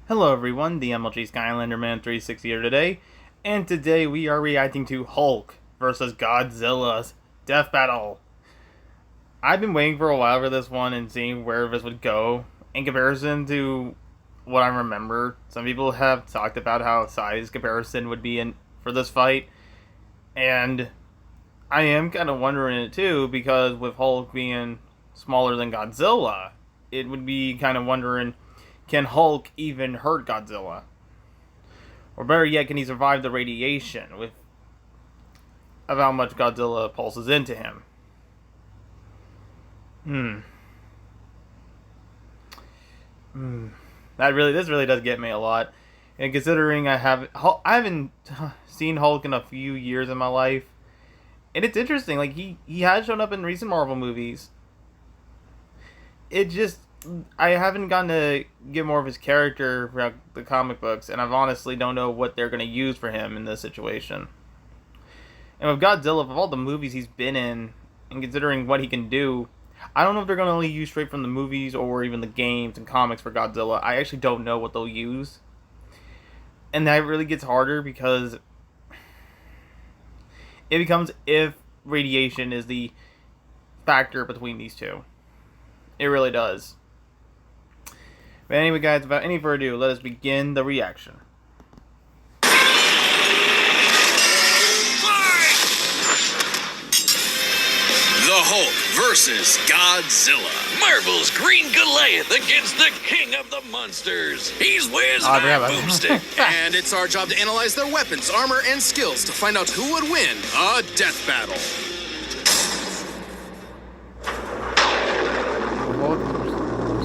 Hello everyone, the MLG Skylander Man 360 here today, and today we are reacting to Hulk versus Godzilla's Death Battle. I've been waiting for a while for this one and seeing where this would go. In comparison to what I remember, some people have talked about how size comparison would be in for this fight, and I am kind of wondering it too, because with Hulk being smaller than Godzilla, it would be kind of wondering, can Hulk even hurt Godzilla? Or better yet, can he survive the radiation of how much Godzilla pulses into him? This really does get me a lot. And considering I haven't seen Hulk in a few years in my life, and it's interesting. Like he has shown up in recent Marvel movies. I haven't gotten to get more of his character throughout the comic books, and I honestly don't know what they're going to use for him in this situation. And with Godzilla, of all the movies he's been in, and considering what he can do, I don't know if they're going to only use straight from the movies or even the games and comics for Godzilla. I actually don't know what they'll use. And that really gets harder because it becomes if radiation is the factor between these two. It really does. But anyway, guys, without any further ado, let us begin the reaction. The Hulk versus Godzilla. Marvel's Green Goliath against the King of the Monsters. He's Where's My Boomstick? And it's our job to analyze their weapons, armor, and skills to find out who would win a death battle.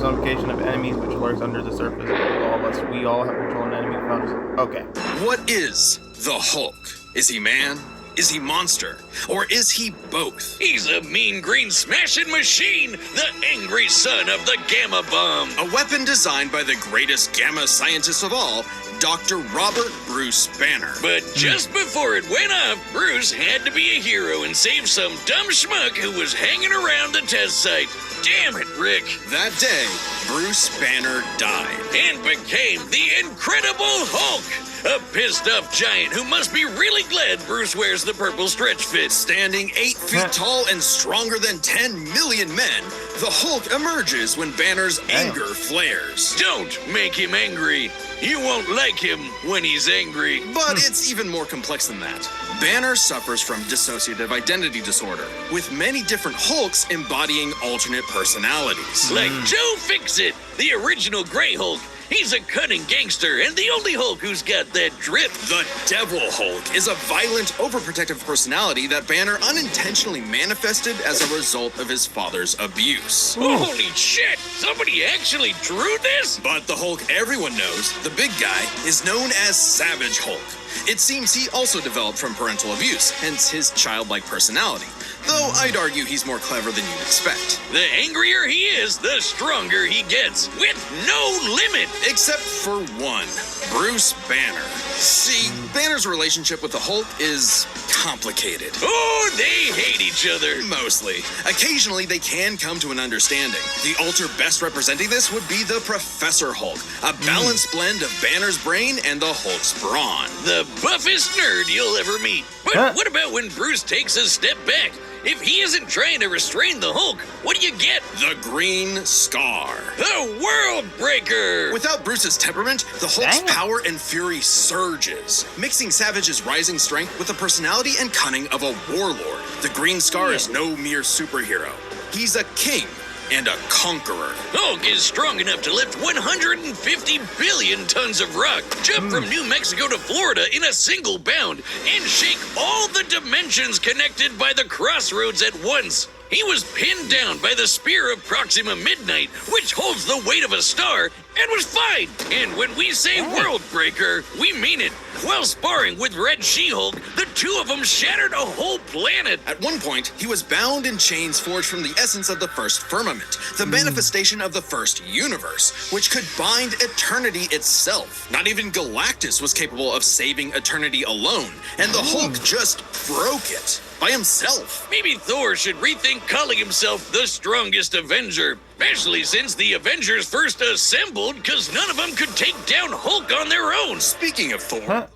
Personification of enemies which lurks under the surface of all of us. We all have control an enemy found. Okay. What is the Hulk? Is he man? Is he monster? Or is he both? He's a mean green smashing machine, the angry son of the Gamma Bomb. A weapon designed by the greatest gamma scientist of all, Dr. Robert Bruce Banner. But just before it went off, Bruce had to be a hero and save some dumb schmuck who was hanging around the test site. Damn it, Rick. That day, Bruce Banner died. And became the Incredible Hulk. A pissed-off giant who must be really glad Bruce wears the purple stretch fit. Standing 8 feet tall and stronger than 10 million men, the Hulk emerges when Banner's anger flares. Don't make him angry. You won't like him when he's angry. But it's even more complex than that. Banner suffers from dissociative identity disorder, with many different Hulks embodying alternate personalities. Like Joe Fixit, the original Grey Hulk. He's a cunning gangster and the only Hulk who's got that drip. The Devil Hulk is a violent, overprotective personality that Banner unintentionally manifested as a result of his father's abuse. Holy shit! Somebody actually drew this? But the Hulk everyone knows, the big guy, is known as Savage Hulk. It seems he also developed from parental abuse, hence his childlike personality. Though I'd argue he's more clever than you'd expect. The angrier he is, the stronger he gets, with no limit. Except for one, Bruce Banner. See, Banner's relationship with the Hulk is complicated. Oh, they hate each other. Mostly. Occasionally, they can come to an understanding. The alter best representing this would be the Professor Hulk, a balanced blend of Banner's brain and the Hulk's brawn. The buffest nerd you'll ever meet. But what about when Bruce takes a step back? If he isn't trying to restrain the Hulk, what do you get? The Green Scar. The World Breaker! Without Bruce's temperament, the Hulk's power and fury surges, mixing Savage's rising strength with the personality and cunning of a warlord. The Green Scar is no mere superhero. He's a king and a conqueror. Hulk is strong enough to lift 150 billion tons of rock, jump from New Mexico to Florida in a single bound, and shake all the dimensions connected by the crossroads at once. He was pinned down by the spear of Proxima Midnight, which holds the weight of a star, and was fine. And when we say World Breaker, we mean it. While sparring with Red She-Hulk, the two of them shattered a whole planet. At one point, he was bound in chains forged from the essence of the first firmament, the manifestation of the first universe, which could bind eternity itself. Not even Galactus was capable of saving eternity alone, and the Hulk just broke it. by himself. Maybe Thor should rethink calling himself the strongest Avenger, especially since the Avengers first assembled because none of them could take down Hulk on their own. Speaking of Thor, Huh?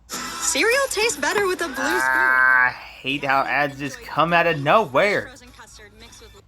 Cereal tastes better with a blue spoon. I hate how ads just come out of nowhere. Frozen custard mixed with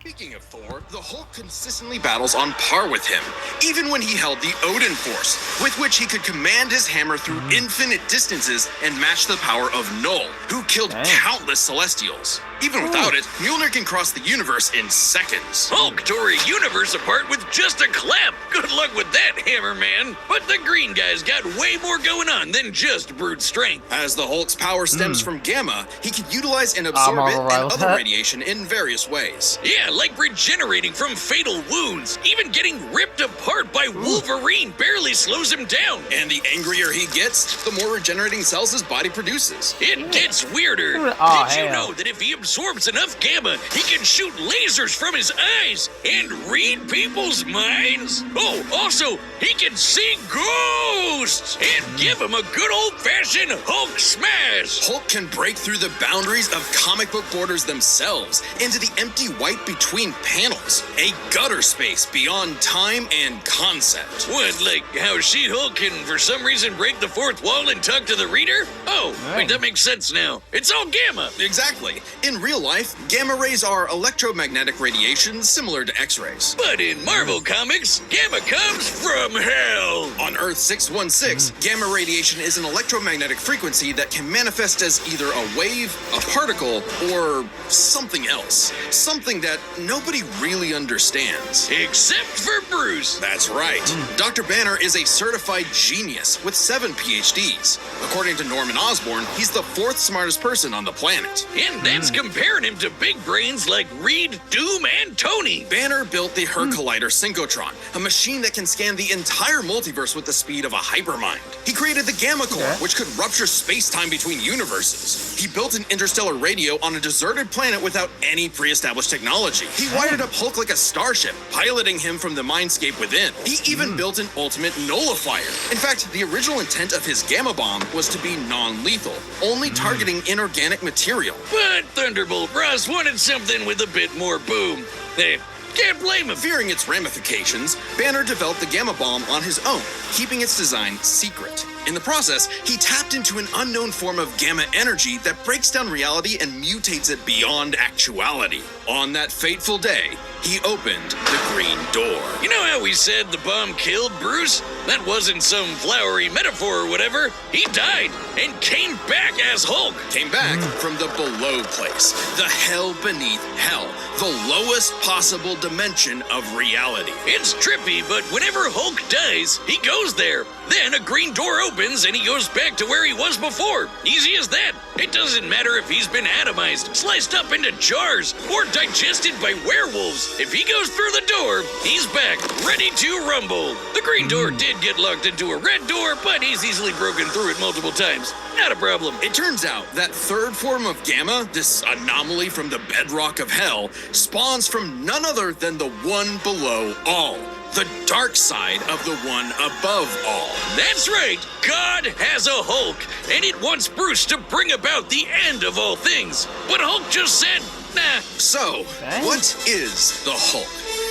Speaking of Thor, the Hulk consistently battles on par with him, even when he held the Odin Force, with which he could command his hammer through infinite distances and match the power of Null, who killed Dang. countless Celestials. Even without it, Mjolnir can cross the universe in seconds. Hulk tore a universe apart with just a clap. Good luck with that, Hammer Man. But the green guy's got way more going on than just brute strength. As the Hulk's power stems from gamma, he can utilize and absorb it Marvel and Rivals. other radiation in various ways. Yeah, like regenerating from fatal wounds. Even getting ripped apart by Wolverine barely slows him down. And the angrier he gets, the more regenerating cells his body produces. It gets weirder. Oh, Did you hell. know that if he absorbs enough gamma, he can shoot lasers from his eyes and read people's minds? Oh, also, he can see ghosts and give him a good old-fashioned Hulk smash. Hulk can break through the boundaries of comic book borders themselves into the empty white between panels, a gutter space beyond time and concept. What, like how She-Hulk can for some reason break the fourth wall and talk to the reader? Oh, wait, that makes sense now. It's all gamma. Exactly. In real life, gamma rays are electromagnetic radiation similar to X-rays. But in Marvel Comics, gamma comes from hell. On Earth 616, gamma radiation is an electromagnetic frequency that can manifest as either a wave, a particle, or something else. Something that nobody really understands. Except for Bruce. That's right. Dr. Banner is a certified genius with 7 PhDs. According to Norman Osborn, he's the 4th smartest person on the planet. And that's comparing him to big brains like Reed, Doom, and Tony. Banner built the Her Collider Synchrotron, a machine that can scan the entire multiverse with the speed of a hypermind. He created the Gamma Core, which could rupture space-time between universes. He built an interstellar radio on a deserted planet without any pre-established technology. He wired up Hulk like a starship, piloting him from the mindscape within. He even built an ultimate nullifier. In fact, the original intent of his Gamma Bomb was to be non-lethal, only targeting inorganic material. But Thunderbolt Ross wanted something with a bit more boom. Hey, can't blame him. Fearing its ramifications, Banner developed the Gamma Bomb on his own, keeping its design secret. In the process, he tapped into an unknown form of gamma energy that breaks down reality and mutates it beyond actuality. On that fateful day, he opened the Green Door. You know how we said the bomb killed Bruce? That wasn't some flowery metaphor or whatever. He died and came back as Hulk. Came back from the below place, the hell beneath hell, the lowest possible dimension of reality. It's trippy, but whenever Hulk dies, he goes there. Then a green door opens and he goes back to where he was before. Easy as that. It doesn't matter if he's been atomized, sliced up into jars, or digested by werewolves. If he goes through the door, he's back, ready to rumble. The green door did get locked into a red door, but he's easily broken through it multiple times. Not a problem. It turns out that third form of gamma, this anomaly from the bedrock of hell, spawns from none other than the one below all. The dark side of the one above all. That's right, God has a Hulk, and it wants Bruce to bring about the end of all things. But Hulk just said, nah. So, what is the Hulk?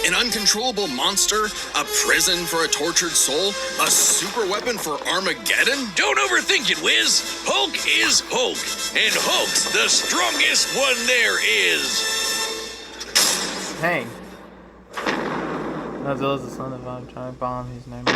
An uncontrollable monster? A prison for a tortured soul? A super weapon for Armageddon? Don't overthink it, Wiz. Hulk is Hulk, and Hulk's the strongest one there is. Dang. Godzilla's the son of a giant bomb. His name is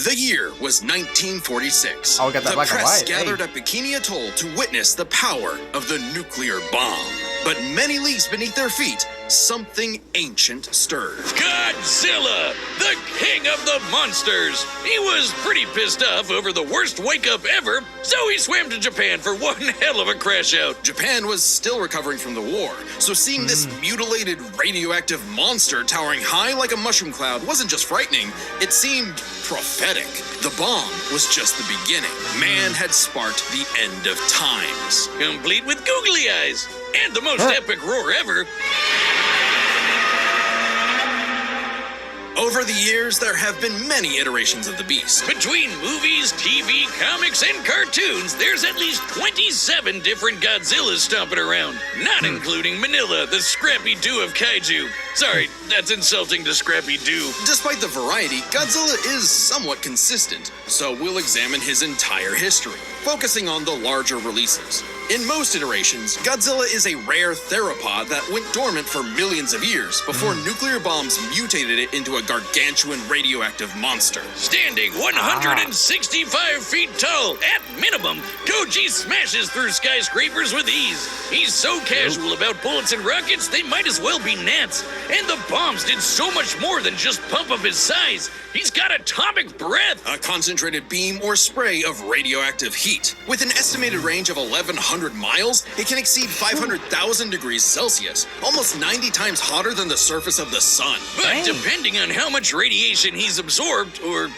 The year was 1946. Oh, we got that the black and press white, gathered hey. at Bikini Atoll to witness the power of the nuclear bomb. But many leagues beneath their feet, something ancient stirred. Godzilla, the king of the monsters. He was pretty pissed off over the worst wake-up ever, so he swam to Japan for one hell of a crash out. Japan was still recovering from the war, so seeing this mutilated radioactive monster towering high like a mushroom cloud wasn't just frightening, it seemed prophetic. The bomb was just the beginning. Man had sparked the end of times. Complete with googly eyes. And the most epic roar ever. Over the years, there have been many iterations of the beast. Between movies, TV, comics, and cartoons, there's at least 27 different Godzillas stomping around, not including Manila, the Scrappy Doo of kaiju. Sorry, that's insulting to Scrappy Doo. Despite the variety, Godzilla is somewhat consistent, so we'll examine his entire history, focusing on the larger releases. In most iterations, Godzilla is a rare theropod that went dormant for millions of years before nuclear bombs mutated it into a gargantuan radioactive monster. Standing 165 feet tall, at minimum, Goji smashes through skyscrapers with ease. He's so casual about bullets and rockets, they might as well be gnats. And the bombs did so much more than just pump up his size. He's got atomic breath. A concentrated beam or spray of radioactive heat. With an estimated range of 1,100 miles, it can exceed 500,000 degrees Celsius, almost 90 times hotter than the surface of the sun. But depending on how much radiation he's absorbed, or,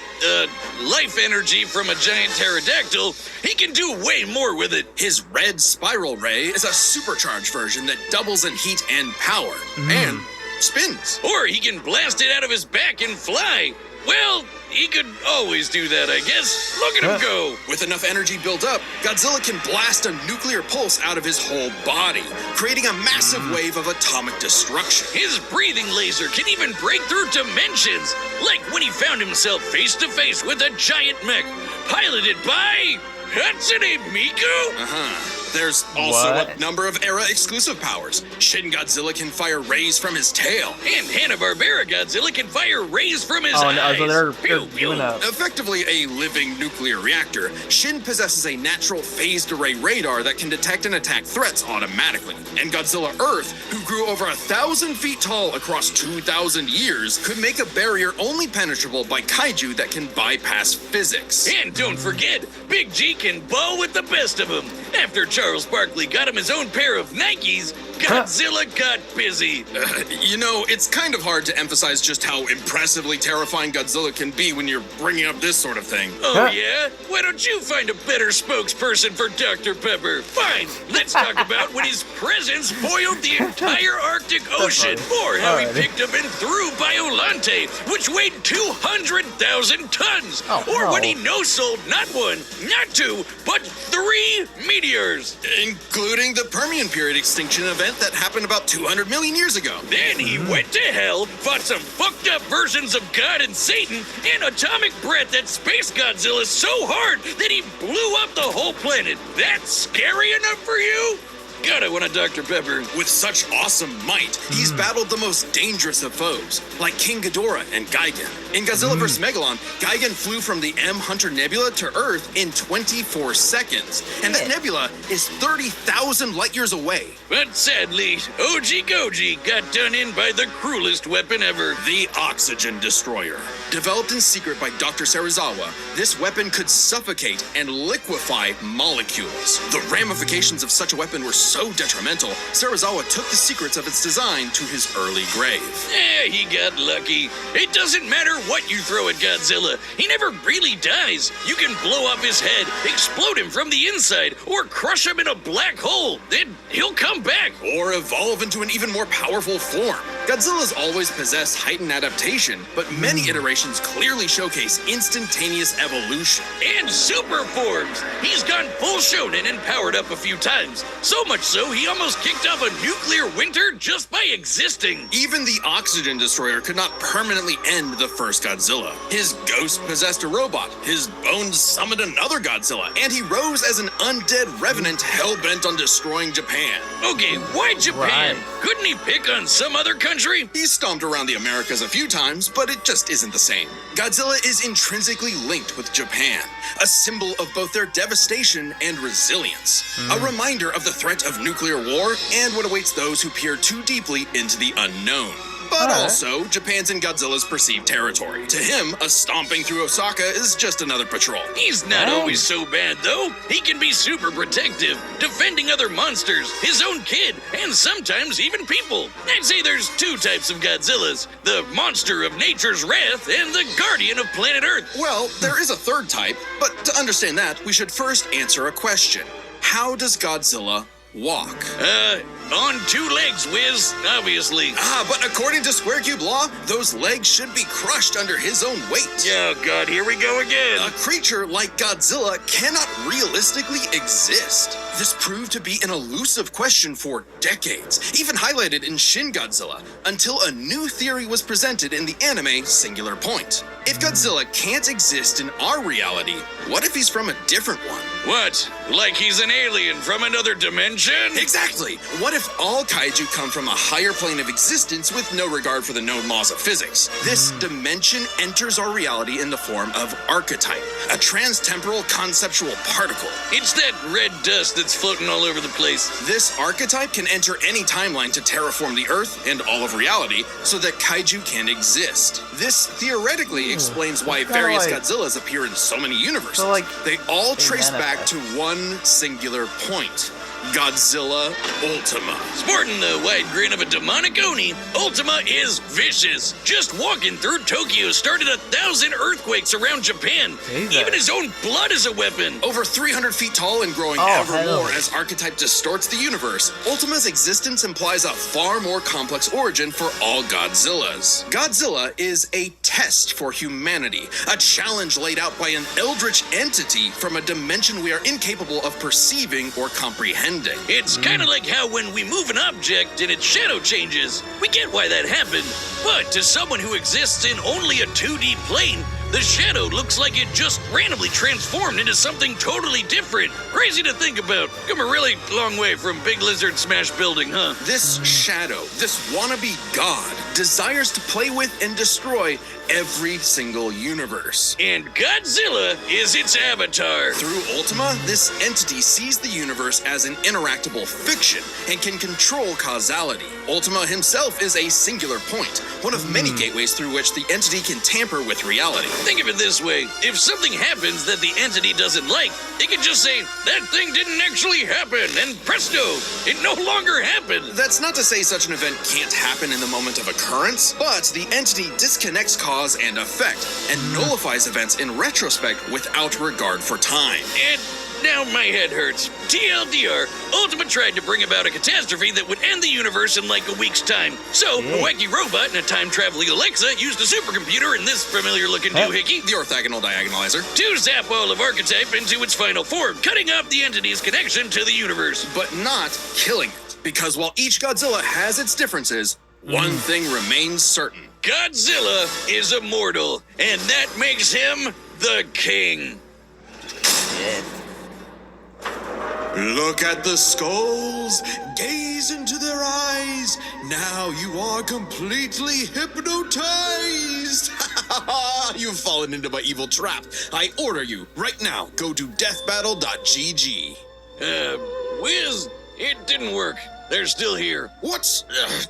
life energy from a giant pterodactyl, he can do way more with it. His red spiral ray is a supercharged version that doubles in heat and power, and spins. Or he can blast it out of his back and fly. Well, he could always do that, I guess. Look at him go. With enough energy built up, Godzilla can blast a nuclear pulse out of his whole body, creating a massive wave of atomic destruction. His breathing laser can even break through dimensions, like when he found himself face to face with a giant mech, piloted by Hatsune Miku? There's also What? a number of era-exclusive powers. Shin Godzilla can fire rays from his tail. And Hanna-Barbera Godzilla can fire rays from his Oh, eyes. no, so they're Pew, pew. doing a... Effectively a living nuclear reactor, Shin possesses a natural phased array radar that can detect and attack threats automatically. And Godzilla Earth, who grew over 1,000 feet tall across 2,000 years, could make a barrier only penetrable by kaiju that can bypass physics. And don't forget, Big G can ball with the best of them. After Charles Barkley got him his own pair of Nikes, Godzilla got busy. You know, it's kind of hard to emphasize just how impressively terrifying Godzilla can be when you're bringing up this sort of thing. Oh, yeah? Why don't you find a better spokesperson for Dr. Pepper? Fine, let's talk about when his presence boiled the entire Arctic Ocean, or how he Alrighty. picked up and threw Biolante, which weighed 200,000 tons, or when he no-sold not one, not two, but 3 meteors. Including the Permian period extinction event that happened about 200 million years ago. Then he went to hell, fought some fucked up versions of God and Satan, and atomic breath at Space Godzilla so hard that he blew up the whole planet. That's scary enough for you? God, I want a Dr. Pepper. With such awesome might, he's battled the most dangerous of foes, like King Ghidorah and Gigan. In Godzilla vs. Megalon, Gigan flew from the M. Hunter Nebula to Earth in 24 seconds, and that nebula is 30,000 light years away. But sadly, OG Goji got done in by the cruelest weapon ever. The Oxygen Destroyer. Developed in secret by Dr. Serizawa, this weapon could suffocate and liquefy molecules. The ramifications of such a weapon were so detrimental, Serizawa took the secrets of its design to his early grave. He got lucky. It doesn't matter what you throw at Godzilla. He never really dies. You can blow up his head, explode him from the inside, or crush him in a black hole. Then he'll come back. Or evolve into an even more powerful form. Godzilla's always possessed heightened adaptation, but many iterations clearly showcase instantaneous evolution. And super forms. He's gone full shonen and powered up a few times. So much so, he almost kicked off a nuclear winter just by existing. Even the Oxygen Destroyer could not permanently end the first Godzilla. His ghost possessed a robot, his bones summoned another Godzilla, and he rose as an undead revenant hell-bent on destroying Japan. Okay, why Japan? Right. Couldn't he pick on some other country? He's stomped around the Americas a few times, but it just isn't the same. Godzilla is intrinsically linked with Japan, a symbol of both their devastation and resilience. A reminder of the threat of nuclear war and what awaits those who peer too deeply into the unknown. But also, Japan's in Godzilla's perceived territory. To him, a stomping through Osaka is just another patrol. He's not always so bad, though. He can be super protective, defending other monsters, his own kid, and sometimes even people. I'd say there's 2 types of Godzillas. The monster of nature's wrath and the guardian of planet Earth. Well, there is a third type, but to understand that, we should first answer a question. How does Godzilla walk? On two legs, Wiz, obviously. But according to Square Cube law, those legs should be crushed under his own weight. Oh, God, here we go again. A creature like Godzilla cannot realistically exist. This proved to be an elusive question for decades, even highlighted in Shin Godzilla, until a new theory was presented in the anime Singular Point. If Godzilla can't exist in our reality, what if he's from a different one? What? Like he's an alien from another dimension? Exactly! What if all kaiju come from a higher plane of existence with no regard for the known laws of physics? This dimension enters our reality in the form of archetype, a transtemporal conceptual particle. It's that red dust that's floating all over the place. This archetype can enter any timeline to terraform the Earth and all of reality so that kaiju can exist. This theoretically explains why various Godzillas appear in so many universes. So, like, they all trace manifest. back to one singular point. Godzilla Ultima. Sporting the wide grin of a demonic Oni, Ultima is vicious. Just walking through Tokyo started 1,000 earthquakes around Japan. Jesus. Even his own blood is a weapon. Over 300 feet tall and growing ever more as archetype distorts the universe, Ultima's existence implies a far more complex origin for all Godzillas. Godzilla is a test for humanity, a challenge laid out by an eldritch entity from a dimension we are incapable of perceiving or comprehending. It's kind of like how when we move an object and its shadow changes, we get why that happened. But to someone who exists in only a 2D plane, the shadow looks like it just randomly transformed into something totally different. Crazy to think about. Come a really long way from Big Lizard Smash Building, huh? This shadow, this wannabe god, desires to play with and destroy every single universe. And Godzilla is its avatar. Through Ultima, this entity sees the universe as an interactable fiction and can control causality. Ultima himself is a singular point, one of many gateways through which the entity can tamper with reality. Think of it this way. If something happens that the entity doesn't like, it can just say, that thing didn't actually happen, and presto, it no longer happened. That's not to say such an event can't happen in the moment of occurrence, but the entity disconnects cause and effect and nullifies events in retrospect without regard for time. And now my head hurts. TLDR, Ultima tried to bring about a catastrophe that would end the universe in like a week's time. So, a wacky robot and a time-traveling Alexa used a supercomputer and this familiar-looking doohickey The orthogonal diagonalizer. to zap all of Archetype into its final form, cutting off the entity's connection to the universe. But not killing it. Because while each Godzilla has its differences, one thing remains certain. Godzilla is immortal, and that makes him the king. Look at the skulls, gaze into their eyes. Now you are completely hypnotized. You've fallen into my evil trap. I order you, right now, go to deathbattle.gg. Wiz, it didn't work. They're still here. What?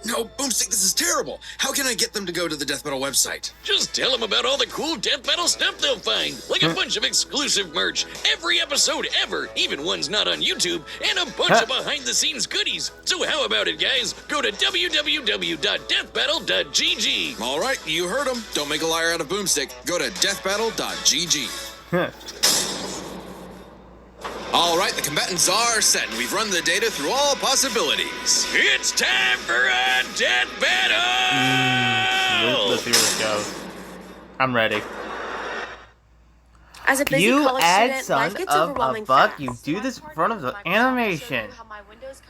No, Boomstick, this is terrible. How can I get them to go to the Death Battle website? Just tell them about all the cool Death Battle stuff they'll find. Like a bunch of exclusive merch, every episode ever, even ones not on YouTube, and a bunch of behind-the-scenes goodies. So how about it, guys? Go to www.deathbattle.gg. All right, you heard him. Don't make a liar out of Boomstick. Go to deathbattle.gg. All right, the combatants are set, and we've run the data through all possibilities. It's time for a Death Battle! Let's see where this goes. I'm ready. As a busy You college add student, son life gets of a overwhelming buck, fast. you do this in Last front of the month, Microsoft animation. showed how my Windows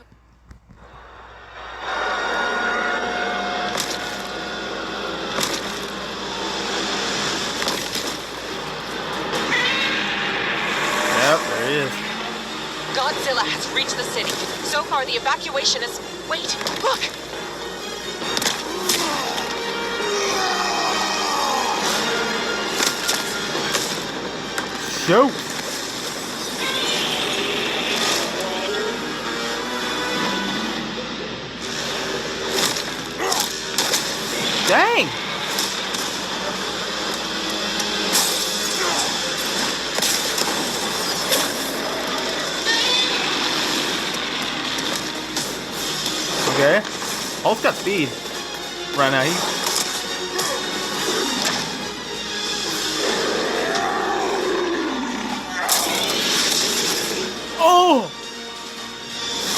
Yep, there he is. Godzilla has reached the city. So far, the evacuation is... Wait, look! Shoot! Dang! Okay. Hulk's got speed. Right now, Oh!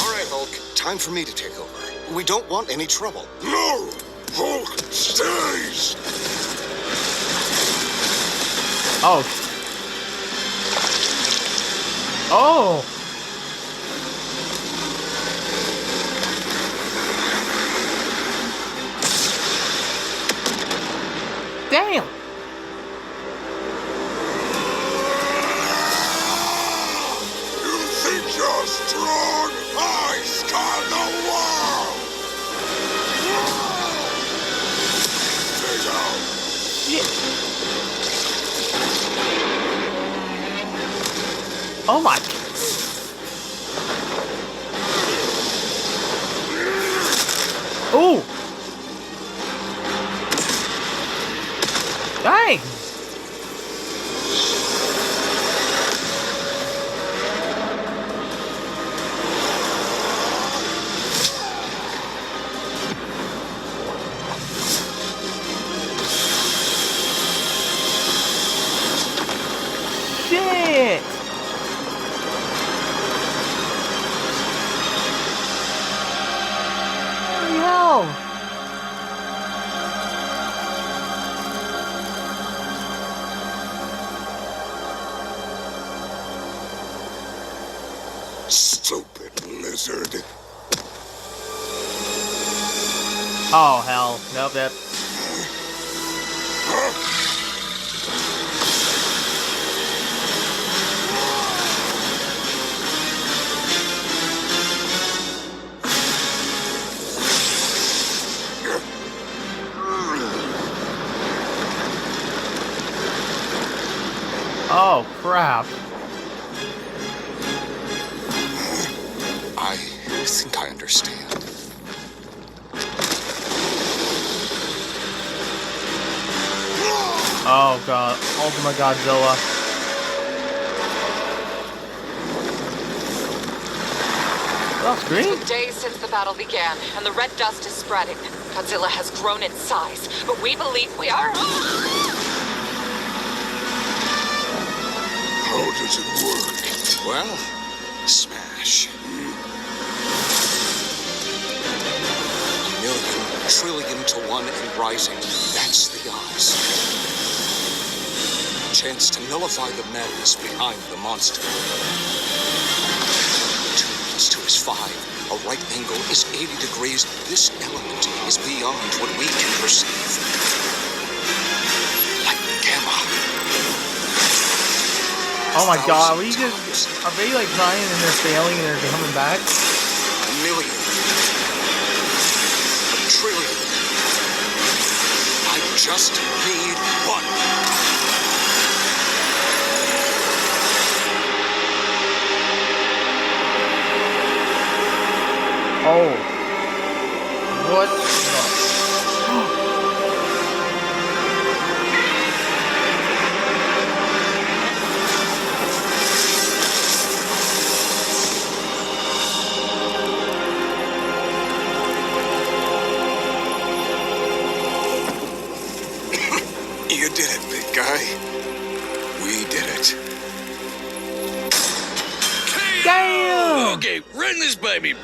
All right, Hulk, Time for me to take over. We don't want any trouble. No! Hulk stays! Oh. Oh! Damn! You think you're strong? I scan the world! Take out! Shit. Oh my. Ooh. Dang. Shit. Hell. Stupid lizard. Oh hell. Nope, that. Oh crap. I think I understand. Oh god. Ultimate Godzilla. That's It's green? been days since the battle began, and the red dust is spreading. Godzilla has grown in size, but we believe we are... How does it work? Well, smash. Million, trillion to one and rising. That's the odds. Chance to nullify the madness behind the monster. 2 minutes to his 5. A right angle is 80 degrees. This element is beyond what we can perceive. Like gamma. Oh my god, are we just. Are they like trying and they're failing and they're coming back? A million. A trillion. I just need one. Oh. What the? You did it, big guy. We did it. Damn! Okay, run this by me.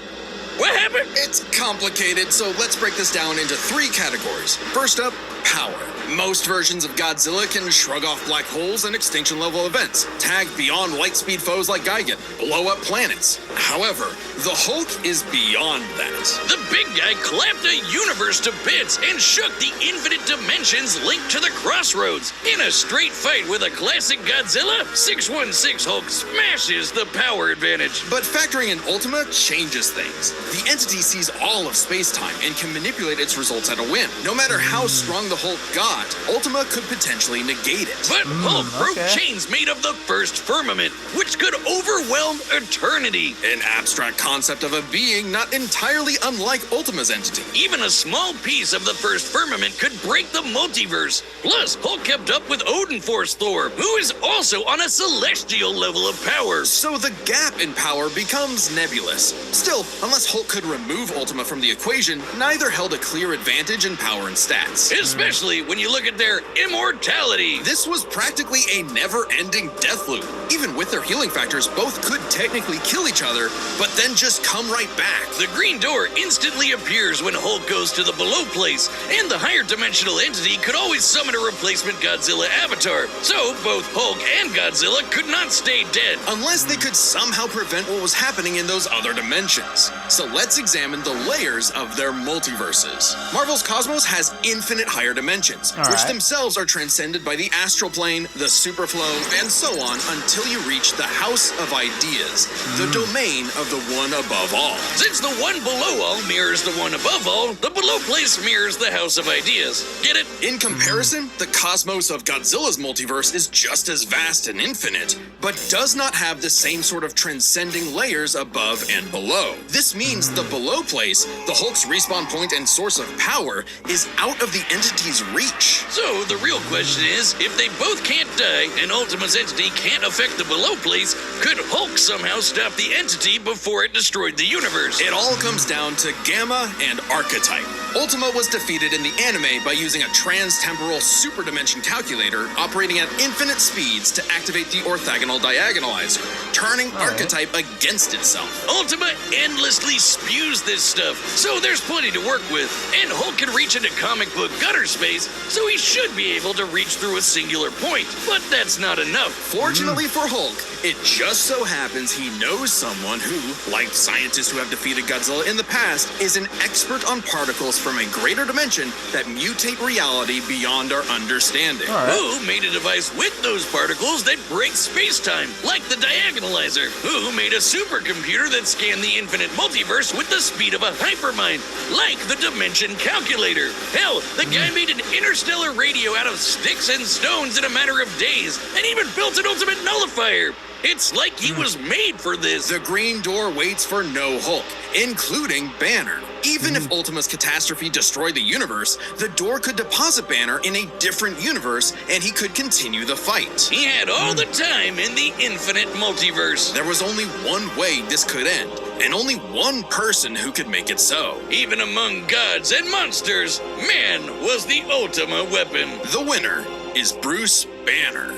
What happened? It's complicated, so let's break this down into 3 categories. First up, power. Most versions of Godzilla can shrug off black holes and extinction-level events, tag beyond light-speed foes like Gigan, blow up planets. However, the Hulk is beyond that. The big guy clapped a universe to bits and shook the infinite dimensions linked to the crossroads. In a straight fight with a classic Godzilla, 616 Hulk smashes the power advantage. But factoring in Ultima changes things. The entity sees all of space-time and can manipulate its results at a whim. No matter how strong the Hulk got, Ultima could potentially negate it. But Hulk broke okay. chains made of the first firmament, which could overwhelm eternity. An abstract concept of a being not entirely unlike Ultima's entity. Even a small piece of the first firmament could break the multiverse. Plus, Hulk kept up with Odin Force Thor, who is also on a celestial level of power. So the gap in power becomes nebulous. Still, unless Hulk could remove Ultima from the equation, neither held a clear advantage in power and stats. Especially when you look at their immortality. This was practically a never-ending death loop. Even with their healing factors, both could technically kill each other, but then just come right back. The green door instantly appears when Hulk goes to the below place, and the higher dimensional entity could always summon a replacement Godzilla avatar. So both Hulk and Godzilla could not stay dead. Unless they could somehow prevent what was happening in those other dimensions. So let's examine the layers of their multiverses. Marvel's Cosmos has infinite higher dimensions, which themselves are transcended by the astral plane, the superflow, and so on until you reach the House of Ideas, the domain of the one above all. Since the one below all mirrors the one above all, the below place mirrors the House of Ideas. Get it? In comparison, the cosmos of Godzilla's multiverse is just as vast and infinite, but does not have the same sort of transcending layers above and below. This means the below place, the Hulk's respawn point and source of power, is out of the entity's reach. So the real question is, if they both can't die and Ultima's entity can't affect the below place, could Hulk somehow stop the entity before it destroyed the universe? It all comes down to Gamma and Archetype. Ultima was defeated in the anime by using a trans-temporal super dimension calculator operating at infinite speeds to activate the orthogonal diagonalizer, turning Archetype against itself. Ultima endlessly spews this stuff, so there's plenty to work with. And Hulk can reach into comic book gutter space, so he should be able to reach through a singular point. But that's not enough. Fortunately for Hulk, it just so happens he knows someone who, like scientists who have defeated Godzilla in the past, is an expert on particles from a greater dimension that mutate reality beyond our understanding. Who made a device with those particles that break space-time, like the diagonalizer? Who made a supercomputer that scanned the infinite multiverse with the speed of a hypermind, like the dimension calculator? Hell, the guy made an interstellar radio out of sticks and stones in a matter of days, and even built an ultimate nullifier. It's like he was made for this. The Green Door waits for no Hulk, including Banner. Even if Ultima's catastrophe destroyed the universe, the door could deposit Banner in a different universe, and he could continue the fight. He had all the time in the infinite multiverse. There was only one way this could end, and only one person who could make it so. Even among gods and monsters, man was the Ultima weapon. The winner is Bruce Banner.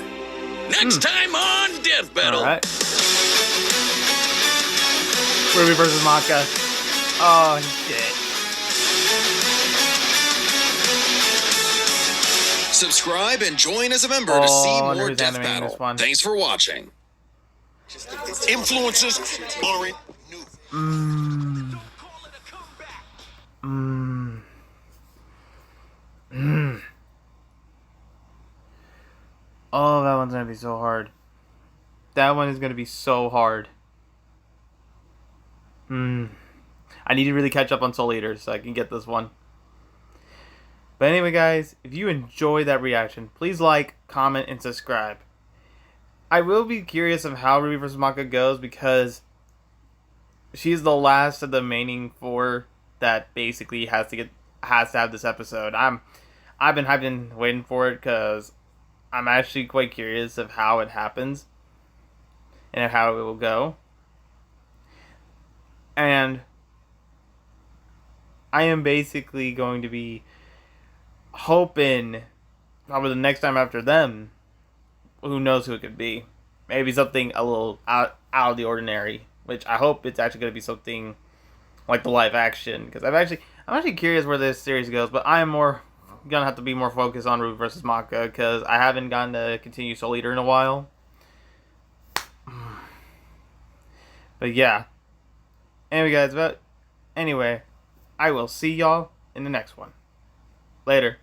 Next time on Death Battle. Alright. Ruby versus Maka. Oh, shit. Subscribe and join as a member to see more who's Death animating this Battle. one. Thanks for watching. Influences aren't new. Oh, that one's gonna be so hard. That one is gonna be so hard. I need to really catch up on Soul Eater so I can get this one. But anyway, guys, if you enjoyed that reaction, please like, comment, and subscribe. I will be curious of how Ruby vs. Maka goes because she's the last of the remaining four that basically has to have this episode. I've been waiting for it because I'm actually quite curious of how it happens and how it will go. And I am basically going to be hoping probably the next time after them, who knows who it could be. Maybe something a little out of the ordinary, which I hope it's actually going to be something like the live action, because I'm actually curious where this series goes, but I am gonna have to be more focused on Ruby versus Maka because I haven't gotten to continue Soul Eater in a while. But yeah. Anyway, guys, I will see y'all in the next one. Later.